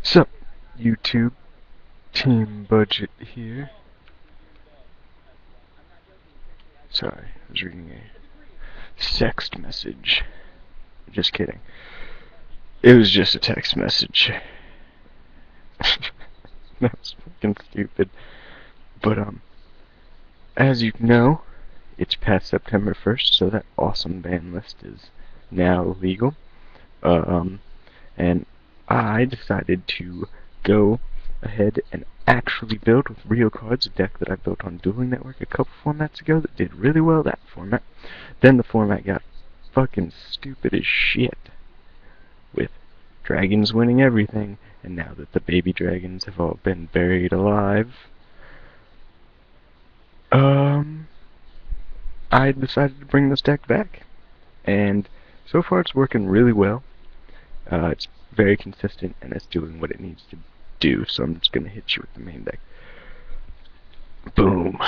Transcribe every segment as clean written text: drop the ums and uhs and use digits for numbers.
Sup, YouTube? Team Budget here. Sorry, I was reading a text message. Just kidding. It was just a text message. That was fucking stupid. But, as you know, it's past September 1st, so that awesome ban list is now legal. And I decided to go ahead and actually build with real cards a deck that I built on Dueling Network a couple formats ago that did really well, that format. Then the format got fucking stupid as shit, with dragons winning everything, and now that the baby dragons have all been buried alive, I decided to bring this deck back. And so far it's working really well. It's very consistent, and it's doing what it needs to do, so I'm just going to hit you with the main deck. Boom!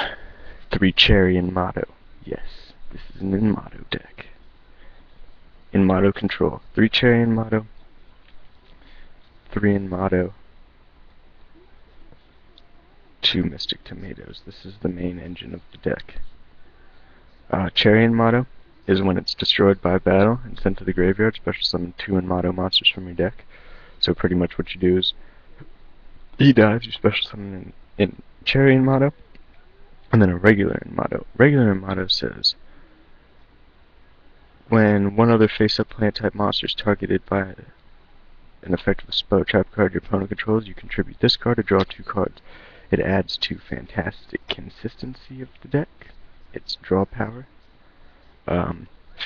3 Cherry Inmato. Yes, this is an Inmato deck. Inmato control. 3 Cherry Inmato, 3 Inmato, 2 Mystic Tomatoes. This is the main engine of the deck. Cherry Inmato is when it's destroyed by battle and sent to the graveyard, special summon 2 Inmato monsters from your deck. So pretty much what you do is, he dies, you special summon in Cherry Inmato, and then a regular Inmato. Regular Inmato says, when one other face-up plant-type monster is targeted by an effect of a spell or trap card your opponent controls, you contribute this card to draw 2 cards. It adds to fantastic consistency of the deck. Its draw power.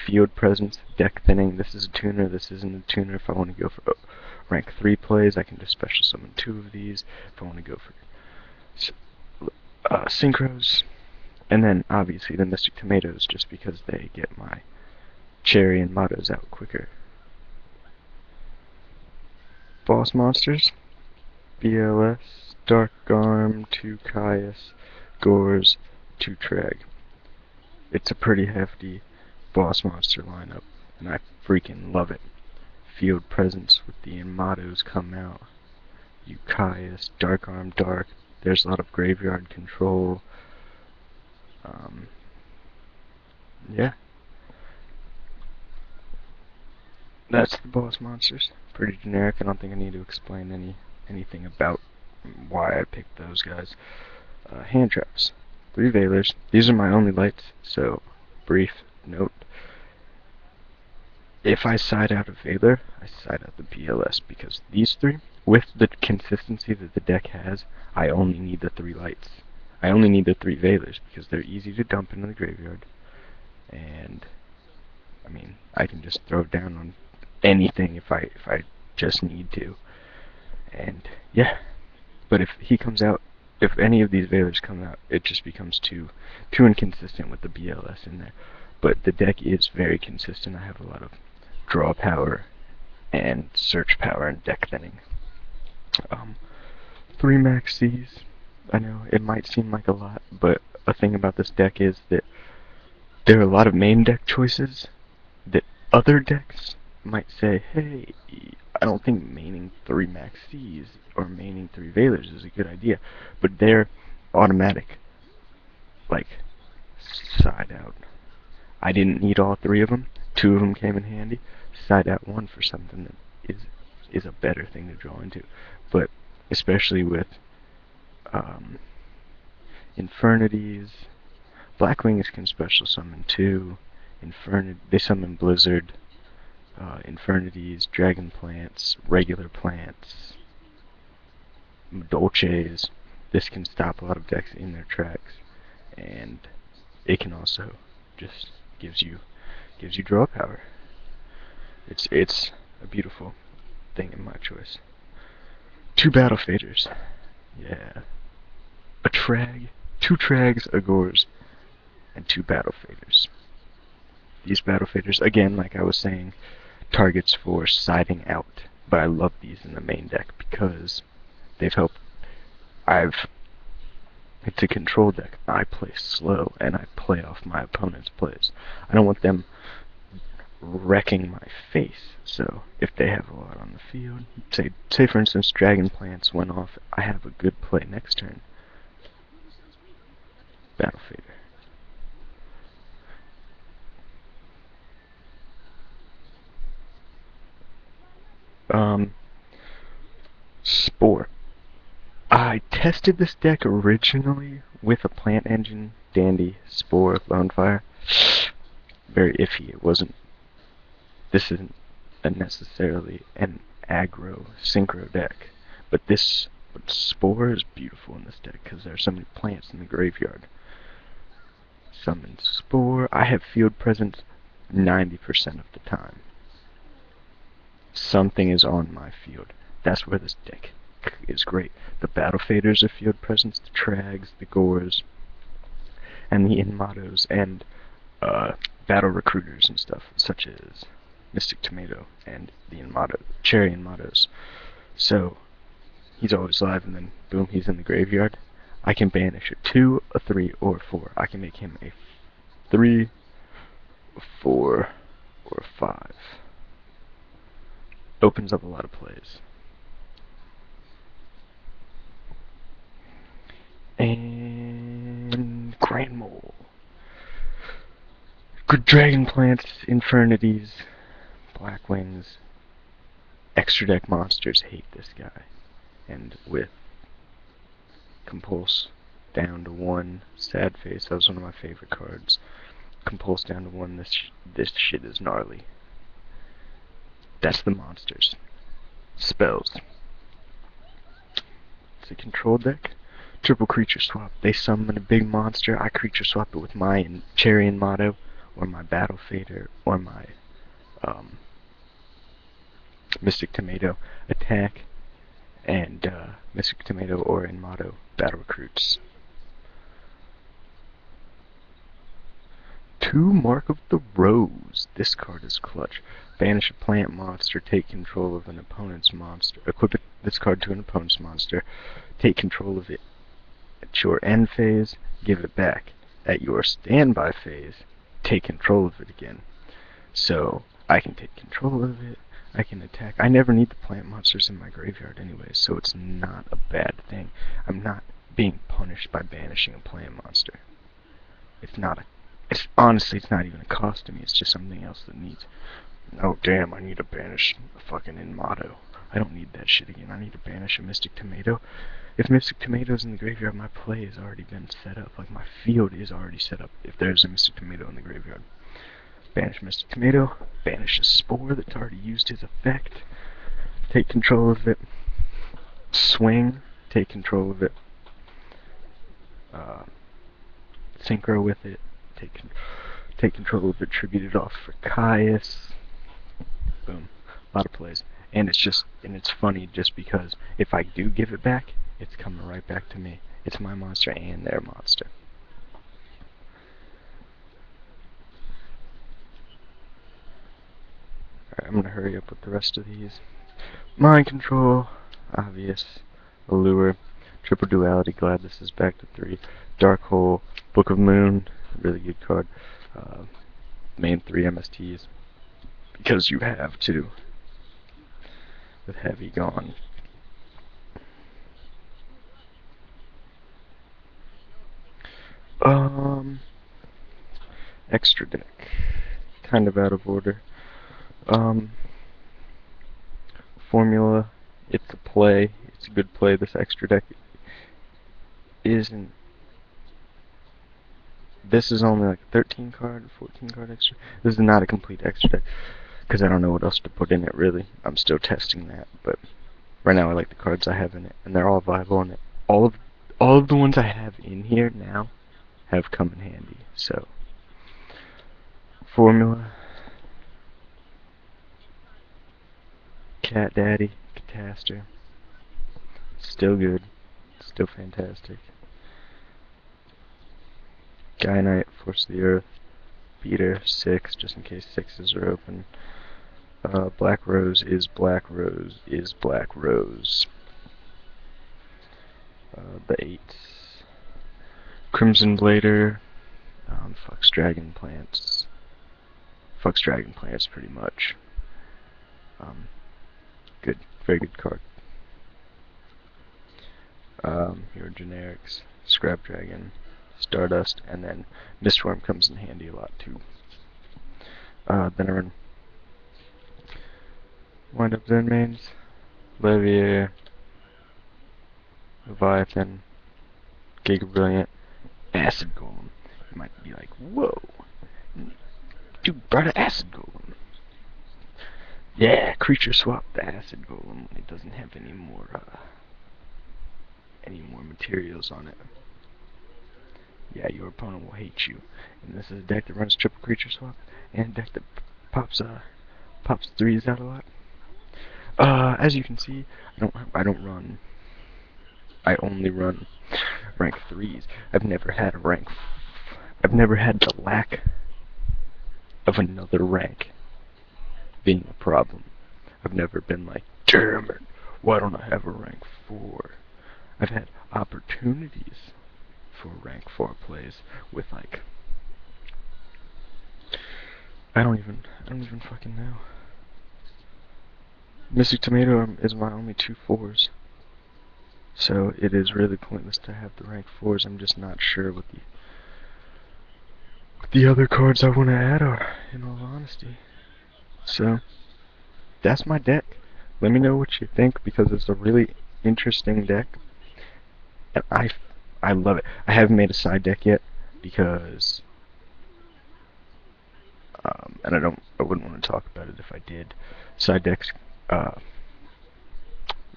Field presence, deck thinning. This is a tuner, this isn't a tuner. If I want to go for rank 3 plays, I can just special summon 2 of these. If I want to go for synchros. And then obviously the Mystic Tomatoes, just because they get my Cherry and Mottos out quicker. Boss monsters: BLS, Dark Arm, 2 Caius, Gores, 2 Treg. It's a pretty hefty boss monster lineup, and I freaking love it. Field presence with the Inmatos come out. Caius, Dark Arm, Dark. There's a lot of graveyard control. Yeah. That's the boss monsters. Pretty generic. I don't think I need to explain anything about why I picked those guys. Hand traps. 3 Veilers. These are my only lights, so brief note. If I side out a Veiler, I side out the BLS, because these 3, with the consistency that the deck has, I only need the 3 lights. I only need the 3 Veilers, because they're easy to dump into the graveyard, and I mean, I can just throw it down on anything if I just need to. And yeah, but if he comes out, if any of these Veilers come out, it just becomes too inconsistent with the BLS in there. But the deck is very consistent. I have a lot of draw power and search power and deck thinning. 3 Maxis. I know it might seem like a lot, but a thing about this deck is that there are a lot of main deck choices that other decks might say, hey, I don't think maining 3 Maxis or maining 3 Veilers is a good idea, but they're automatic. Like, side out. I didn't need all 3 of them. 2 of them came in handy. Side out 1 for something that is a better thing to draw into. But especially with Infernities, Blackwings can special summon 2. They summon Blizzard, Infernities, Dragon Plants, regular plants, Dolces. This can stop a lot of decks in their tracks, and it can also just gives you draw power. It's a beautiful thing in my choice. 2 Battle Faders. Yeah. A Trag, 2 Trags, a Gores, and 2 Battle Faders. These Battle Faders, again, like I was saying, targets for siding out, but I love these in the main deck because they've helped. It's a control deck. I play slow, and I play off my opponent's plays. I don't want them wrecking my face. So if they have a lot on the field, say for instance Dragon Plants went off, I have a good play next turn. Battle Fader. Spore. I tested this deck originally with a Plant Engine, Dandy, Spore, Bonefire. Very iffy. It wasn't. This isn't necessarily an aggro synchro deck, but Spore is beautiful in this deck because there are so many plants in the graveyard. Summon Spore. I have field presence 90% of the time. Something is on my field. That's where this deck is great. The Battle Faders are field presence, the Trags, the Gores, and the Inmatos, and Battle Recruiters and stuff, such as Mystic Tomato and the Inmato, Cherry Inmatos. So, he's always live, and then boom, he's in the graveyard. I can banish a 2, a 3, or a 4. I can make him a 3, a 4, or a 5. Opens up a lot of plays. And Grand Mole. Good Dragon Plants, Infernities, Blackwings. Extra deck monsters hate this guy. And with Compulse down to 1, Sad Face, that was one of my favorite cards. Compulse down to 1, this shit is gnarly. That's the monsters. Spells. It's a control deck. Triple creature swap. They summon a big monster. I creature swap it with my Cherry Inmato, or my Battle Fader, or my Mystic Tomato. Attack, and Mystic Tomato or Inmato battle recruits. 2 Mark of the Rose. This card is clutch. Banish a plant monster, take control of an opponent's monster. Equip this card to an opponent's monster. Take control of it at your end phase, give it back. At your standby phase, take control of it again. So, I can take control of it, I can attack. I never need the plant monsters in my graveyard anyway, so it's not a bad thing. I'm not being punished by banishing a plant monster. Honestly, it's not even a cost to me, it's just something else that needs. Oh damn, I need to banish a fucking Inmato. I don't need that shit again. I need to banish a Mystic Tomato. If Mystic Tomato's in the graveyard, my play has already been set up. Like, my field is already set up if there's a Mystic Tomato in the graveyard. Banish Mystic Tomato. Banish a Spore that's already used his effect. Take control of it. Swing. Take control of it. Synchro with it. Take control of it. Tribute it off for Caius. Boom. A lot of plays. And it's funny just because if I do give it back, it's coming right back to me. It's my monster and their monster. Alright, I'm gonna hurry up with the rest of these. Mind Control, obvious. Allure, Triple Duality, glad this is back to 3. Dark Hole, Book of Moon, really good card. Main 3 MSTs, because you have to, with Heavy gone. Extra deck, kind of out of order. Formula, it's a play, it's a good play. This extra deck isn't. This is only like a 13 card, 14 card extra. This is not a complete extra deck, because I don't know what else to put in it really. I'm still testing that, but right now I like the cards I have in it, and they're all viable, and all of the ones I have in here now have come in handy. So, Formula, Cat Daddy, Cataster, still good, still fantastic. Guy Knight, Force of the Earth, Beater, 6, just in case 6s are open. Black Rose is Black Rose is Black Rose. The 8s. Crimson Blader, fucks Dragon Plants. fucks dragon players pretty much. Good, very good card. Here are generics, Scrap Dragon, Stardust, and then Mistworm comes in handy a lot too. Then I run Wind Up Zen Mains, Levier, Leviathan, Giga Brilliant, Acid Golem. You might be like, whoa, dude brought an Acid Golem. Yeah, creature swap the Acid Golem when it doesn't have any more materials on it. Yeah, your opponent will hate you. And this is a deck that runs triple creature swap, and a deck that pops threes out a lot. As you can see, I only run rank 3s. I've never had the lack of another rank being a problem. I've never been like, damn it, why don't I have a rank 4? I've had opportunities for rank 4 plays with like, I don't even fucking know. Mystic Tomato is my only 2 4s. So it is really pointless to have the rank 4s. I'm just not sure what the other cards I want to add are, in all honesty. So that's my deck. Let me know what you think, because it's a really interesting deck, and I love it. I haven't made a side deck yet because and I wouldn't want to talk about it if I did. Side decks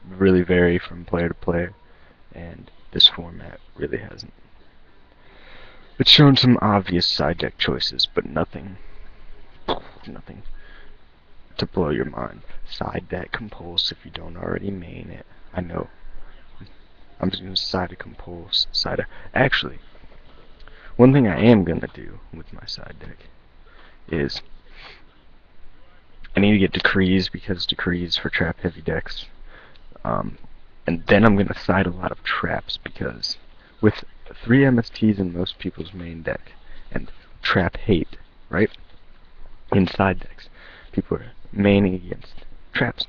really vary from player to player, and this format really hasn't. It's shown some obvious side deck choices, but nothing to blow your mind. Side deck Compulse if you don't already main it. I know. I'm just gonna side a Compulse. Actually, one thing I am gonna do with my side deck is I need to get Decrees, because Decrees for trap heavy decks. And then I'm gonna side a lot of traps, because with 3 MSTs in most people's main deck and trap hate, right? In side decks, people are maining against traps.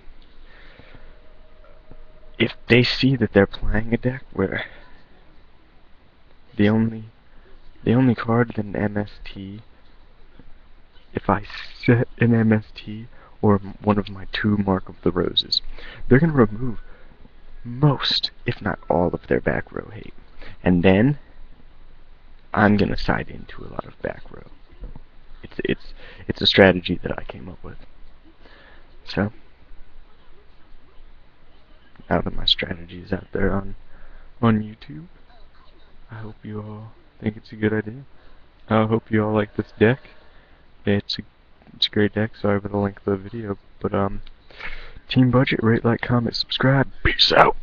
If they see that they're playing a deck where the only card in MST, if I set an MST or one of my 2 Mark of the Roses, they're gonna remove most, if not all, of their back row hate. And then I'm gonna side into a lot of back row. It's a strategy that I came up with. So now that my strategy is out there on YouTube, I hope you all think it's a good idea. I hope you all like this deck. It's a great deck. Sorry for the length of the video, but team budget, rate, like, comment, subscribe. Peace out.